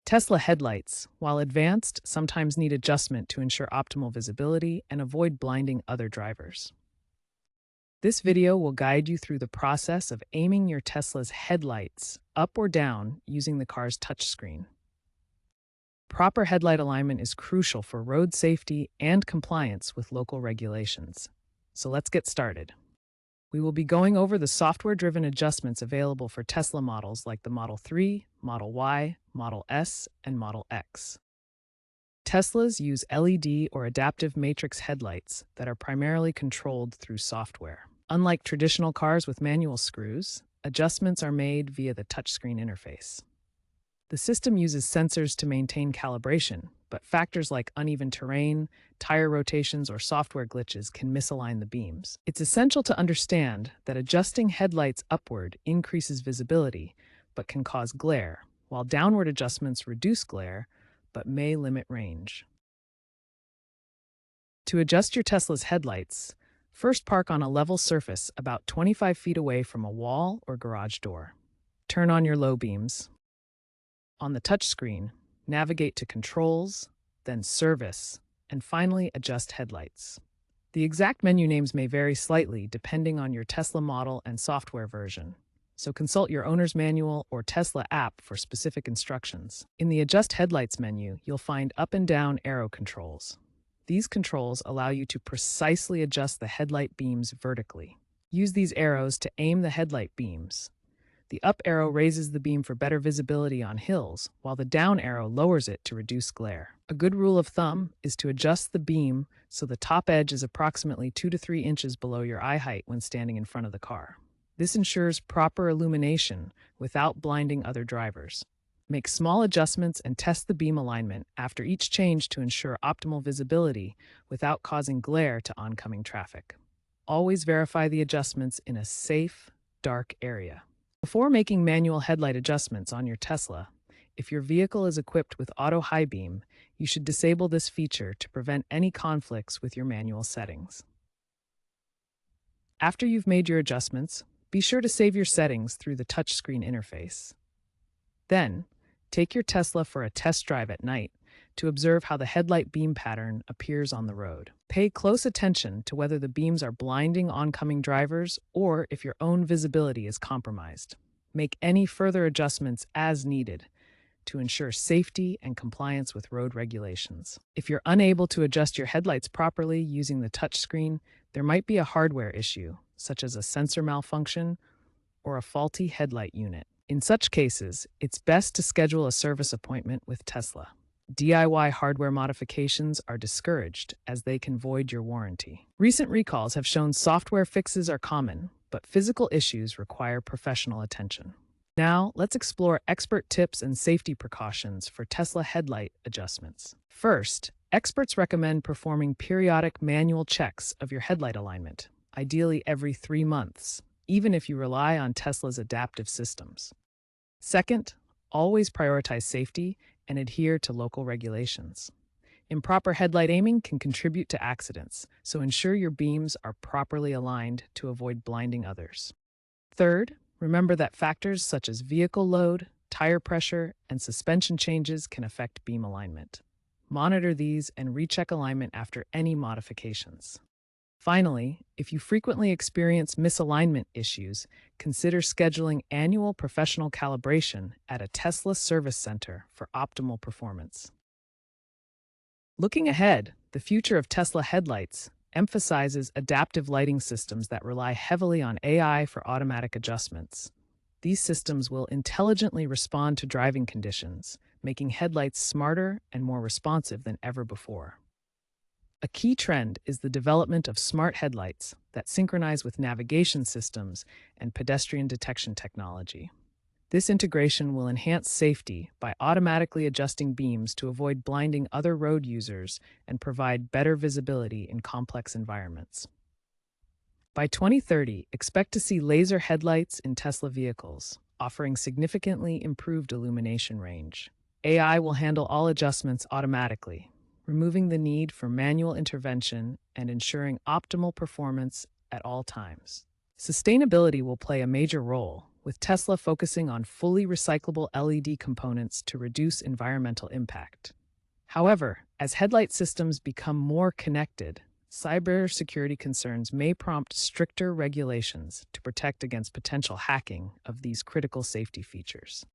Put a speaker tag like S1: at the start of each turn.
S1: Tesla headlights, while advanced, sometimes need adjustment to ensure optimal visibility and avoid blinding other drivers. This video will guide you through the process of aiming your Tesla's headlights up or down using the car's touchscreen. Proper headlight alignment is crucial for road safety and compliance with local regulations. So let's get started. We will be going over the software-driven adjustments available for Tesla models like the Model 3, Model Y, Model S, and Model X. Teslas use LED or adaptive matrix headlights that are primarily controlled through software. Unlike traditional cars with manual screws, adjustments are made via the touchscreen interface. The system uses sensors to maintain calibration, but factors like uneven terrain, tire rotations, or software glitches can misalign the beams. It's essential to understand that adjusting headlights upward increases visibility, but can cause glare, while downward adjustments reduce glare, but may limit range. To adjust your Tesla's headlights, first park on a level surface about 25 feet away from a wall or garage door. Turn on your low beams. On the touchscreen, navigate to Controls, then Service, and finally adjust headlights. The exact menu names may vary slightly depending on your Tesla model and software version, so consult your owner's manual or Tesla app for specific instructions. In the Adjust Headlights menu, you'll find up and down arrow controls. These controls allow you to precisely adjust the headlight beams vertically. Use these arrows to aim the headlight beams. The up arrow raises the beam for better visibility on hills, while the down arrow lowers it to reduce glare. A good rule of thumb is to adjust the beam so the top edge is approximately 2 to 3 inches below your eye height when standing in front of the car. This ensures proper illumination without blinding other drivers. Make small adjustments and test the beam alignment after each change to ensure optimal visibility without causing glare to oncoming traffic. Always verify the adjustments in a safe, dark area. Before making manual headlight adjustments on your Tesla, if your vehicle is equipped with auto high beam, you should disable this feature to prevent any conflicts with your manual settings. After you've made your adjustments, be sure to save your settings through the touchscreen interface. Then, take your Tesla for a test drive at night to observe how the headlight beam pattern appears on the road. Pay close attention to whether the beams are blinding oncoming drivers or if your own visibility is compromised. Make any further adjustments as needed to ensure safety and compliance with road regulations. If you're unable to adjust your headlights properly using the touchscreen, there might be a hardware issue, such as a sensor malfunction or a faulty headlight unit. In such cases, it's best to schedule a service appointment with Tesla. DIY hardware modifications are discouraged as they can void your warranty. Recent recalls have shown software fixes are common, but physical issues require professional attention. Now, let's explore expert tips and safety precautions for Tesla headlight adjustments. First, experts recommend performing periodic manual checks of your headlight alignment, ideally every 3 months, even if you rely on Tesla's adaptive systems. Second, always prioritize safety and adhere to local regulations. Improper headlight aiming can contribute to accidents, so ensure your beams are properly aligned to avoid blinding others. Third, remember that factors such as vehicle load, tire pressure, and suspension changes can affect beam alignment. Monitor these and recheck alignment after any modifications. Finally, if you frequently experience misalignment issues, consider scheduling annual professional calibration at a Tesla service center for optimal performance. Looking ahead, the future of Tesla headlights emphasizes adaptive lighting systems that rely heavily on AI for automatic adjustments. These systems will intelligently respond to driving conditions, making headlights smarter and more responsive than ever before. A key trend is the development of smart headlights that synchronize with navigation systems and pedestrian detection technology. This integration will enhance safety by automatically adjusting beams to avoid blinding other road users and provide better visibility in complex environments. By 2030, expect to see laser headlights in Tesla vehicles, offering significantly improved illumination range. AI will handle all adjustments automatically, removing the need for manual intervention and ensuring optimal performance at all times. Sustainability will play a major role, with Tesla focusing on fully recyclable LED components to reduce environmental impact. However, as headlight systems become more connected, cybersecurity concerns may prompt stricter regulations to protect against potential hacking of these critical safety features.